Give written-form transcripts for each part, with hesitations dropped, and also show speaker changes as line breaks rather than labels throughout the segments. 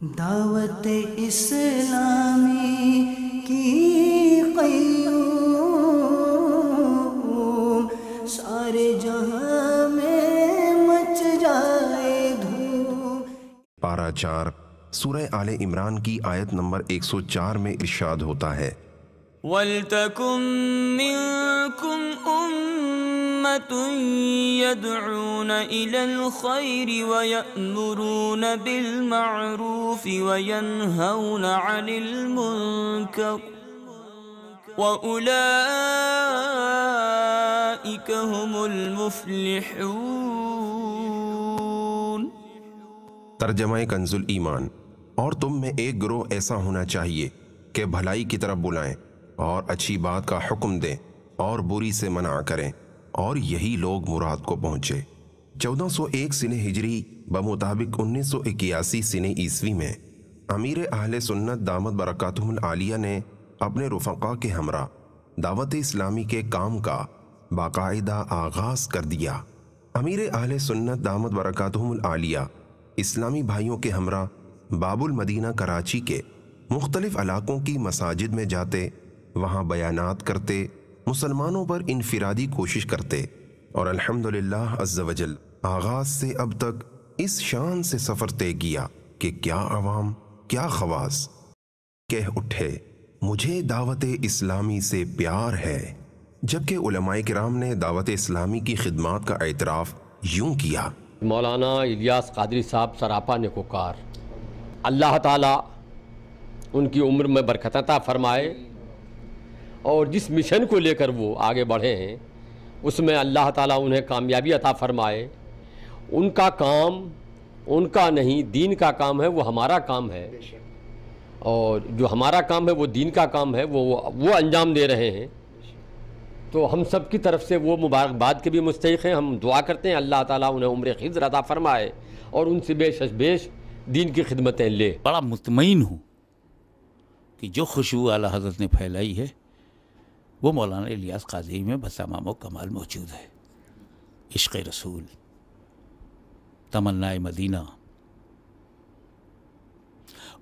دعوت اسلامی کی قیوم سارے جہاں میں مچ جائے دھوم۔
پارہ 4 سورہ آل عمران کی آیت نمبر 104 میں ارشاد ہوتا ہے،
وَلْتَكُن مِّنكُمْ أُمَّةٌ يَدْعُونَ إِلَى الْخَيْرِ وَيَأْمُرُونَ بِالْمَعْرُوفِ وَيَنْهَوْنَ عَنِ الْمُنكَرِ وَأُولَئِكَ هُمُ الْمُفْلِحُونَ۔
ترجمہ کنز الایمان۔ اور تم میں ایک گروہ ایسا ہونا چاہیے کہ بھلائی کی طرف بلائیں اور اچھی بات کا حکم دیں اور بری سے منع کریں، اور یہی لوگ مراد کو پہنچے۔ 1401 سنہ ہجری بمطابق 1981 سنہ عیسوی میں امیر اہل سنت دامت برکاتہم العالیہ نے اپنے رفقا کے ہمراہ دعوت اسلامی کے کام کا باقاعدہ آغاز کر دیا۔ امیر اہل سنت دامت برکاتہم العالیہ اسلامی بھائیوں کے ہمراہ باب المدینہ کراچی کے مختلف علاقوں کی مساجد میں جاتے، وہاں بیانات کرتے، مسلمانوں پر انفرادی کوشش کرتے، اور الحمدللہ عز وجل آغاز سے اب تک اس شان سے سفر طے کیا کہ کیا عوام کیا خواص کہہ اٹھے مجھے دعوت اسلامی سے پیار ہے، جبکہ علماء کرام نے دعوت اسلامی کی خدمات کا اعتراف یوں کیا۔
مولانا الیاس قادری صاحب سراپا نیکوکار، اللہ تعالیٰ ان کی عمر میں برکت عطا فرمائے، اور جس مشن کو لے کر وہ آگے بڑھے ہیں اس میں اللہ تعالیٰ انہیں کامیابی عطا فرمائے۔ ان کا کام ان کا نہیں، دین کا کام ہے، وہ ہمارا کام ہے، اور جو ہمارا کام ہے وہ دین کا کام ہے، وہ انجام دے رہے ہیں، تو ہم سب کی طرف سے وہ مبارکباد کے بھی مستحق ہیں۔ ہم دعا کرتے ہیں اللہ تعالیٰ انہیں عمر خضر عطا فرمائے اور ان سے بیش از بیش دین کی خدمتیں لے۔
بڑا مطمئن ہوں کہ جو خوشبو اعلیٰ حضرت نے پھیلائی ہے وہ مولانا الیاس قادری میں بتمام و کمال موجود ہے۔ عشق رسول، تمنا مدینہ،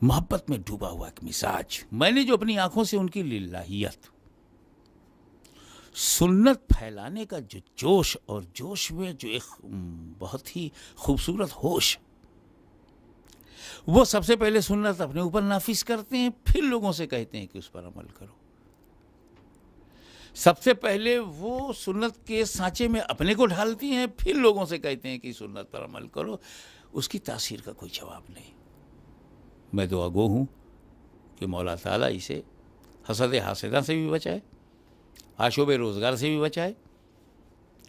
محبت میں ڈوبا ہوا ایک مزاج۔ میں نے جو اپنی آنکھوں سے ان کی للہیت، سنت پھیلانے کا جو جوش، اور جوش میں جو ایک بہت ہی خوبصورت ہوش، وہ سب سے پہلے سنت اپنے اوپر نافذ کرتے ہیں، پھر لوگوں سے کہتے ہیں کہ اس پر عمل کرو۔ سب سے پہلے وہ سنت کے سانچے میں اپنے کو ڈھالتی ہیں، پھر لوگوں سے کہتے ہیں کہ سنت پر عمل کرو۔ اس کی تاثیر کا کوئی جواب نہیں۔ میں دعا گو ہوں کہ مولا تعالیٰ اسے حسد حاسدہ سے بھی بچائے، آشوب روزگار سے بھی بچائے،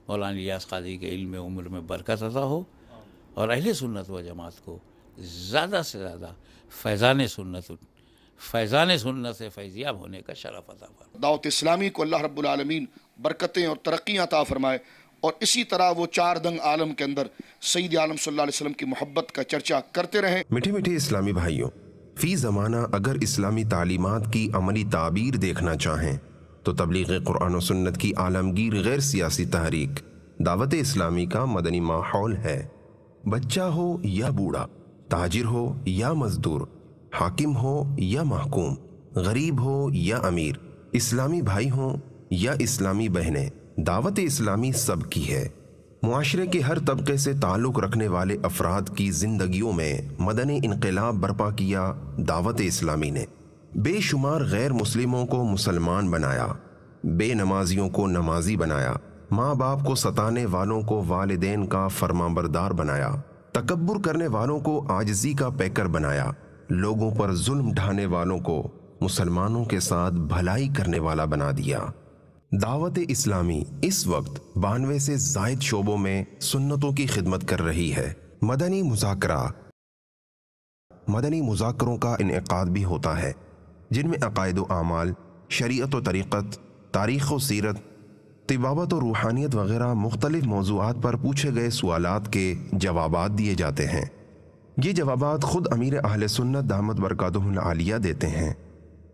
مولانا الیاس قادری کے علم عمر میں برکت عطا ہو، اور اہل سنت و جماعت کو زیادہ سے زیادہ فیضان سنت سے فیضیاب ہونے کا شرف عطا فرمائے۔
دعوت اسلامی کو اللہ رب العالمین برکتیں اور ترقیاں عطا فرمائے، اور اسی طرح وہ چار دنگ عالم کے اندر سید عالم صلی اللہ علیہ وسلم کی محبت کا چرچا کرتے رہیں۔
میٹھے میٹھے اسلامی بھائیوں، فی زمانہ اگر اسلامی تعلیمات کی عملی تعبیر دیکھنا چاہیں تو تبلیغ قرآن و سنت کی عالمگیر غیر سیاسی تحریک دعوت اسلامی کا مدنی ماحول ہے۔ بچہ ہو یا بوڑھا، تاجر ہو یا مزدور، حاکم ہو یا محکوم، غریب ہو یا امیر، اسلامی بھائی ہوں یا اسلامی بہنیں، دعوت اسلامی سب کی ہے۔ معاشرے کے ہر طبقے سے تعلق رکھنے والے افراد کی زندگیوں میں مدنی انقلاب برپا کیا دعوت اسلامی نے۔ بے شمار غیر مسلموں کو مسلمان بنایا، بے نمازیوں کو نمازی بنایا، ماں باپ کو ستانے والوں کو والدین کا فرمانبردار بنایا، تکبر کرنے والوں کو عاجزی کا پیکر بنایا، لوگوں پر ظلم ڈھانے والوں کو مسلمانوں کے ساتھ بھلائی کرنے والا بنا دیا۔ دعوت اسلامی اس وقت 92 سے زائد شعبوں میں سنتوں کی خدمت کر رہی ہے۔ مدنی مذاکروں کا انعقاد بھی ہوتا ہے، جن میں عقائد و اعمال، شریعت و طریقت، تاریخ و سیرت، طبابت و روحانیت وغیرہ مختلف موضوعات پر پوچھے گئے سوالات کے جوابات دیے جاتے ہیں۔ یہ جوابات خود امیر اہل سنت دامت برکاتہم العالیہ دیتے ہیں۔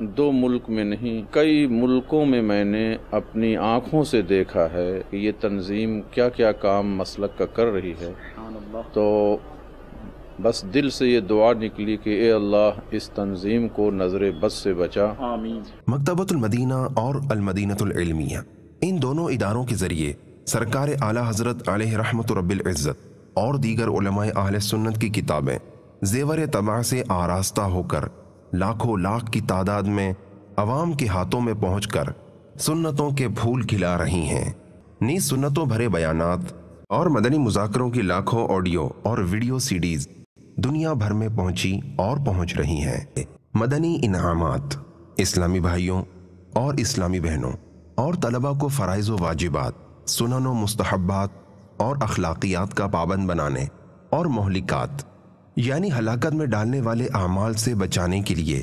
دو ملک میں نہیں کئی ملکوں میں میں نے اپنی آنکھوں سے دیکھا ہے کہ یہ تنظیم کیا کیا کام مسلک کا کر رہی ہے، تو بس دل سے یہ دعا نکلی کہ اے اللہ اس تنظیم کو نظر بد سے بچا، آمین۔
مکتبۃ المدینہ اور المدینۃ العلمیہ، ان دونوں اداروں کے ذریعے سرکار اعلیٰ حضرت علیہ رحمت رب العزت اور دیگر علماء اہل سنت کی کتابیں زیور طبع سے آراستہ ہو کر لاکھوں لاکھ کی تعداد میں عوام کے ہاتھوں میں پہنچ کر سنتوں کے پھول کھلا رہی ہیں۔ نیز سنتوں بھرے بیانات اور مدنی مذاکروں کی لاکھوں آڈیو اور ویڈیو سیڈیز دنیا بھر میں پہنچی اور پہنچ رہی ہیں۔ مدنی انعامات اسلامی بھائیوں اور اسلامی بہنوں اور طلباء کو فرائض و واجبات، سنن و مستحبات اور اخلاقیات کا پابند بنانے اور مہلکات یعنی ہلاکت میں ڈالنے والے اعمال سے بچانے کے لیے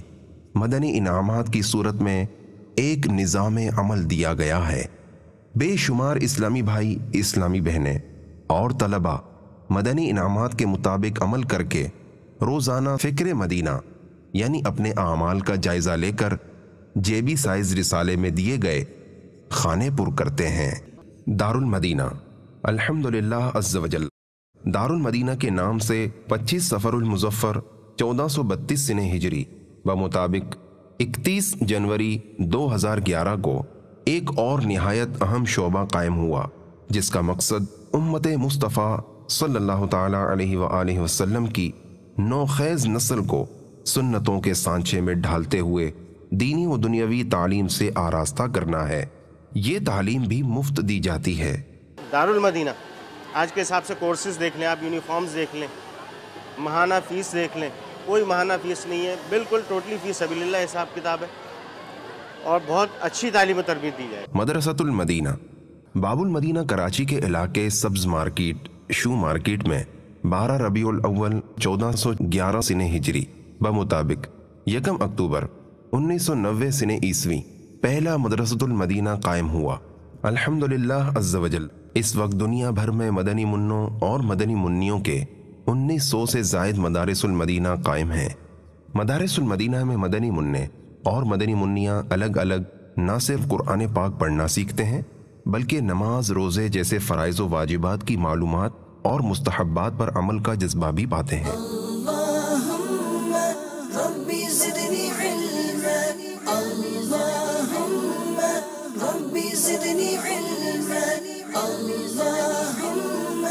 مدنی انعامات کی صورت میں ایک نظام عمل دیا گیا ہے۔ بے شمار اسلامی بھائی، اسلامی بہنیں اور طلباء مدنی انعامات کے مطابق عمل کر کے روزانہ فکر مدینہ یعنی اپنے اعمال کا جائزہ لے کر جیبی سائز رسالے میں دیے گئے خانے پر کرتے ہیں۔ دار المدینہ الحمدللہ عز وجل دار المدینہ کے نام سے 25 صفر المظفر 1432 سنہ ہجری بمطابق 31 جنوری 2011 کو ایک اور نہایت اہم شعبہ قائم ہوا، جس کا مقصد امت مصطفیٰ صلی اللہ تعالی علیہ وآلہ وسلم کی نوخیز نسل کو سنتوں کے سانچے میں ڈھالتے ہوئے دینی و دنیاوی تعلیم سے آراستہ کرنا ہے۔ یہ تعلیم بھی مفت دی جاتی ہے۔
دار المدینہ آج کے حساب سے کورسز دیکھ لیں، آپ یونیفارمز دیکھ لیں، ماہانہ فیس دیکھ لیں، کوئی ماہانہ فیس نہیں ہے، بالکل ٹوٹلی فی سبیل اللہ حساب کتاب ہے اور بہت اچھی تعلیم و تربیت دی جائے۔
مدرسۃ المدینہ باب المدینہ کراچی کے علاقے سبز مارکیٹ شو مارکیٹ میں 12 ربیع الاول 1411 سنہ ہجری بمطابق 1 اکتوبر 1990 سنہ عیسوی پہلا مدرسۃ المدینہ قائم ہوا۔ الحمدللہ عز وجل اس وقت دنیا بھر میں مدنی منوں اور مدنی منیوں کے 1900 سے زائد مدارس المدینہ قائم ہیں۔ مدارس المدینہ میں مدنی منع اور مدنی منیاں الگ الگ نہ صرف قرآن پاک پڑھنا سیکھتے ہیں بلکہ نماز، روزے جیسے فرائض و واجبات کی معلومات اور مستحبات پر عمل کا جذبہ بھی پاتے ہیں۔
اللہم ربی زدنی علما، اللہم ربی زدنی علما، اللہم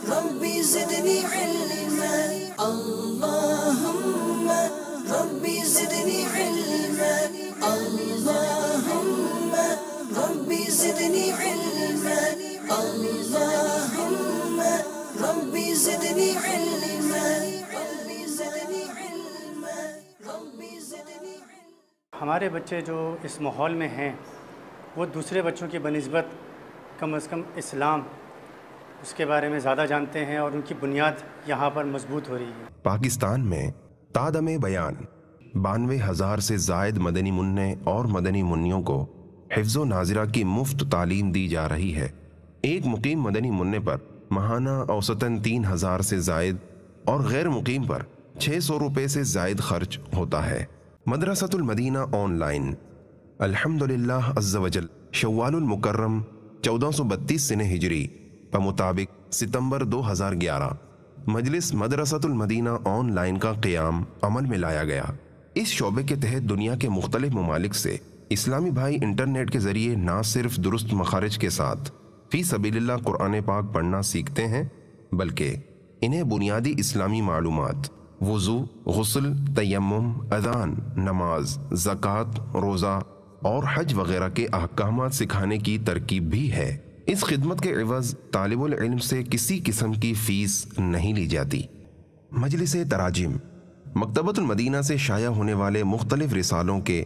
ربی زدنی علما، اللہم ربی زدنی علما، اللہم ربی زدنی علما، اللہم ربی زدنی علما، ربی زدنی علما، ربی زدنی علما۔
ہمارے بچے جو اس ماحول میں ہیں وہ دوسرے بچوں کی بنسبت کم از کم اسلام اس کے بارے میں زیادہ جانتے ہیں اور ان کی بنیاد یہاں پر مضبوط ہو رہی ہے۔
پاکستان میں تادم بیان 92,000 سے زائد مدنی منع اور مدنی منیوں کو حفظ و ناظرہ کی مفت تعلیم دی جا رہی ہے۔ ایک مقیم مدنی منع پر ماہانہ اوسطاً 3,000 سے زائد اور غیر مقیم پر 600 روپے سے زائد خرچ ہوتا ہے۔ مدرسۃ المدینہ آن لائن الحمدللہ عز وجل شوال المکرم 1432 سنہ ہجری بمطابق ستمبر 2011 مجلس مدرسۃ المدینہ آن لائن کا قیام عمل میں لایا گیا۔ اس شعبے کے تحت دنیا کے مختلف ممالک سے اسلامی بھائی انٹرنیٹ کے ذریعے نہ صرف درست مخارج کے ساتھ فی سبیل اللہ قرآن پاک پڑھنا سیکھتے ہیں بلکہ انہیں بنیادی اسلامی معلومات، وضو، غسل، تیمم، اذان، نماز، زکوٰۃ، روزہ اور حج وغیرہ کے احکامات سکھانے کی ترکیب بھی ہے۔ اس خدمت کے عوض طالب العلم سے کسی قسم کی فیس نہیں لی جاتی۔ مجلس تراجم مکتبۃ المدینہ سے شائع ہونے والے مختلف رسالوں کے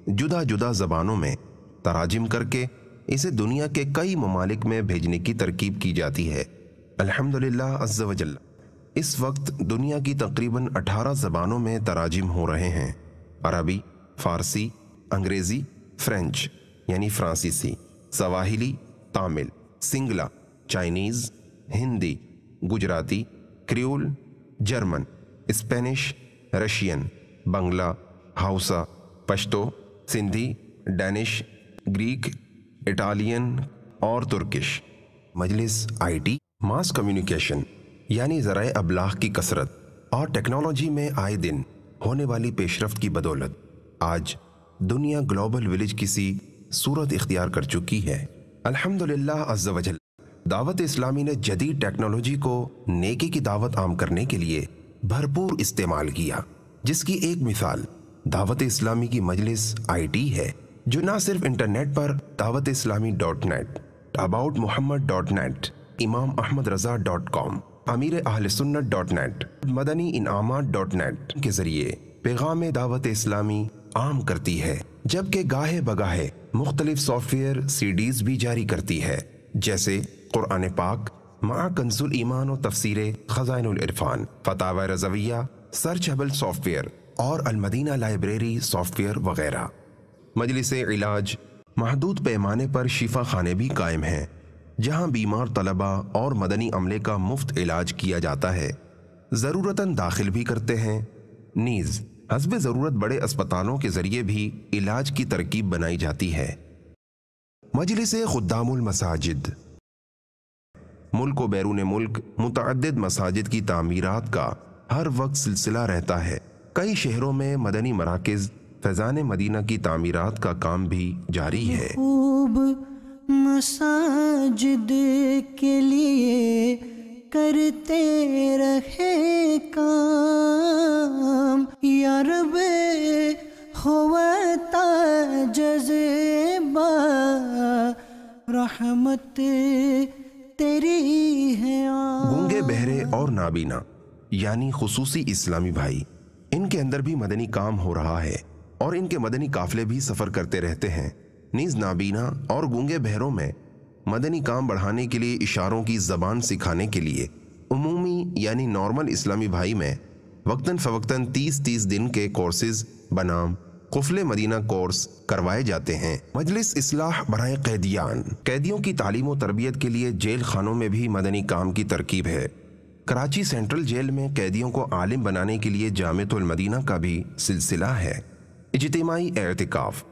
جدا جدا زبانوں میں تراجم کر کے اسے دنیا کے کئی ممالک میں بھیجنے کی ترکیب کی جاتی ہے۔ الحمدللہ عز وجل اس وقت دنیا کی تقریباً 18 زبانوں میں تراجم ہو رہے ہیں۔ عربی، فارسی، انگریزی، فرینچ یعنی فرانسیسی، سواحلی، Tamil, Sinhala, Chinese, Hindi, Gujarati, Creole, German, Spanish, Russian, Bangla, Hausa, Pashto, Sindhi, Danish, Greek, Italian اور ترکش۔ مجلس IT ماس کمیونیکیشن یعنی ذرائع ابلاغ کی کثرت اور ٹیکنالوجی میں آئے دن ہونے والی پیش رفت کی بدولت آج دنیا گلوبل ولیج کی سی صورت اختیار کر چکی ہے۔ الحمدللہ عز و جل دعوت اسلامی نے جدید ٹیکنالوجی کو نیکی کی دعوت عام کرنے کے لیے بھرپور استعمال کیا، جس کی ایک مثال دعوت اسلامی کی مجلس IT ہے، جو نہ صرف انٹرنیٹ پر دعوت اسلامی .net، اباؤٹ محمد .net، امام احمد رضا .com، امیر اہل سنت .net، مدنی انعامات .net کے ذریعے پیغام دعوت اسلامی عام کرتی ہے، جبکہ گاہے بگاہے مختلف سافٹ ویئر CDs بھی جاری کرتی ہے، جیسے قرآن پاک مع کنز الایمان و تفسیر خزائن العرفان، فتاوی رضویہ، سرچیبل سافٹ ویئر اور المدینہ لائبریری سافٹ ویئر وغیرہ۔ مجلس علاج محدود پیمانے پر شفا خانے بھی قائم ہیں، جہاں بیمار طلبہ اور مدنی عملے کا مفت علاج کیا جاتا ہے، ضرورتاً داخل بھی کرتے ہیں، نیز حسب ضرورت بڑے اسپتالوں کے ذریعے بھی علاج کی ترکیب بنائی جاتی ہے۔ مجلس خدام المساجد ملک و بیرون ملک متعدد مساجد کی تعمیرات کا ہر وقت سلسلہ رہتا ہے۔ کئی شہروں میں مدنی مراکز فیضان مدینہ کی تعمیرات کا کام بھی جاری ہے۔
خوب مساجد کے لیے کرتے رہے کام، یا رب ہوتا جذبہ رحمت تیری ہے۔
گونگے، بہرے اور نابینا یعنی خصوصی اسلامی بھائی، ان کے اندر بھی مدنی کام ہو رہا ہے اور ان کے مدنی قافلے بھی سفر کرتے رہتے ہیں۔ نیز نابینا اور گونگے بہروں میں مدنی کام بڑھانے کے لیے اشاروں کی زبان سکھانے کے لیے عمومی یعنی نارمل اسلامی بھائی میں وقتاً فوقتاً 30 دن کے کورسز بنام قفل مدینہ کورس کروائے جاتے ہیں۔ مجلس اصلاح برائے قیدیان، قیدیوں کی تعلیم و تربیت کے لیے جیل خانوں میں بھی مدنی کام کی ترکیب ہے۔ کراچی سینٹرل جیل میں قیدیوں کو عالم بنانے کے لیے جامعۃ المدینہ کا بھی سلسلہ ہے۔ اجتماعی اعتکاف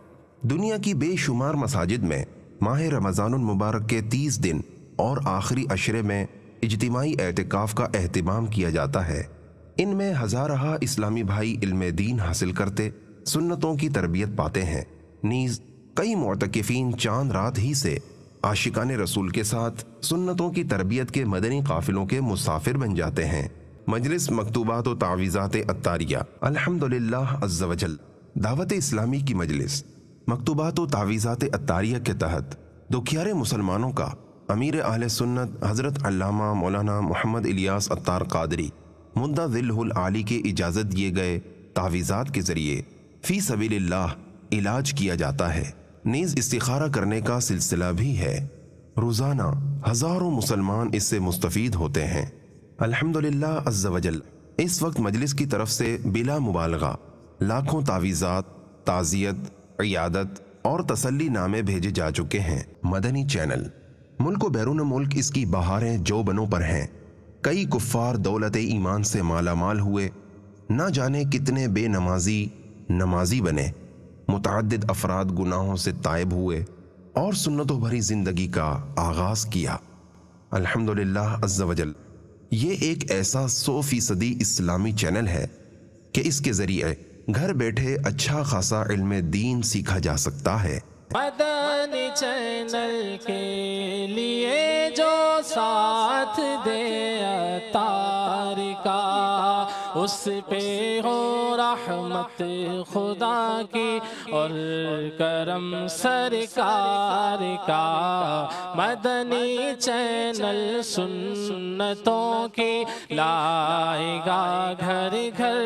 دنیا کی بے شمار مساجد میں ماہ رمضان المبارک کے 30 دن اور آخری عشرے میں اجتماعی اعتکاف کا اہتمام کیا جاتا ہے۔ ان میں ہزارہ اسلامی بھائی علم دین حاصل کرتے سنتوں کی تربیت پاتے ہیں، نیز کئی معتکفین چاند رات ہی سے عاشقان رسول کے ساتھ سنتوں کی تربیت کے مدنی قافلوں کے مسافر بن جاتے ہیں۔ مجلس مکتوبات و تعویذات عطاریہ الحمدللہ عز و جل دعوت اسلامی کی مجلس مکتوبات و تعویذات عطاریہ کے تحت دکھیارے مسلمانوں کا امیر اہل سنت حضرت علامہ مولانا محمد الیاس عطار قادری مدہ ظلہ العالی کے اجازت دیے گئے تعویذات کے ذریعے فی سبیل اللہ علاج کیا جاتا ہے، نیز استخارہ کرنے کا سلسلہ بھی ہے۔ روزانہ ہزاروں مسلمان اس سے مستفید ہوتے ہیں۔ الحمدللہ عز و جل اس وقت مجلس کی طرف سے بلا مبالغہ لاکھوں تعویذات، تعزیت، عیادت اور تسلی نامے بھیجے جا چکے ہیں۔ مدنی چینل ملک و بیرون ملک اس کی بہاریں جو بنوں پر ہیں۔ کئی کفار دولت ایمان سے مالا مال ہوئے، نہ جانے کتنے بے نمازی بنے، متعدد افراد گناہوں سے تائب ہوئے اور سنتوں بھری زندگی کا آغاز کیا۔ الحمدللہ عز و جل یہ ایک ایسا 100% اسلامی چینل ہے کہ اس کے ذریعے گھر بیٹھے اچھا خاصا علم دین سیکھا جا سکتا ہے۔
مدنی چینل کے لیے جو ساتھ دے عطار کا، اس پہ ہو رحمت خدا کی اور کرم سرکار کا۔ مدنی چینل سنتوں کی لائے گا گھر گھر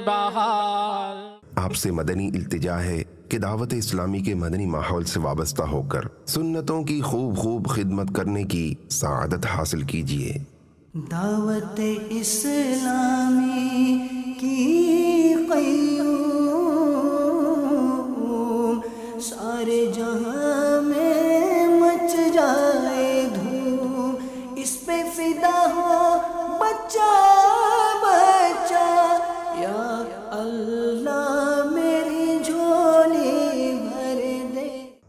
بہار۔
آپ سے مدنی التجا ہے کہ دعوت اسلامی کے مدنی ماحول سے وابستہ ہو کر سنتوں کی خوب خدمت کرنے کی سعادت حاصل کیجیے۔
دعوت اسلامی کی قیوم سارے جہاں میں مچ جائے دھوم، اس پہ فدا ہو بچہ بچہ، یا اللہ میری جھولی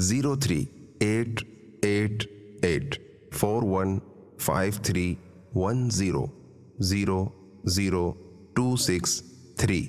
038888415310000263।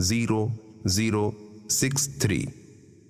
0063।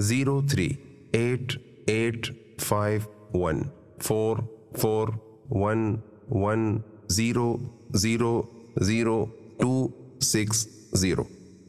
03851411000260।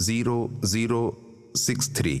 0063।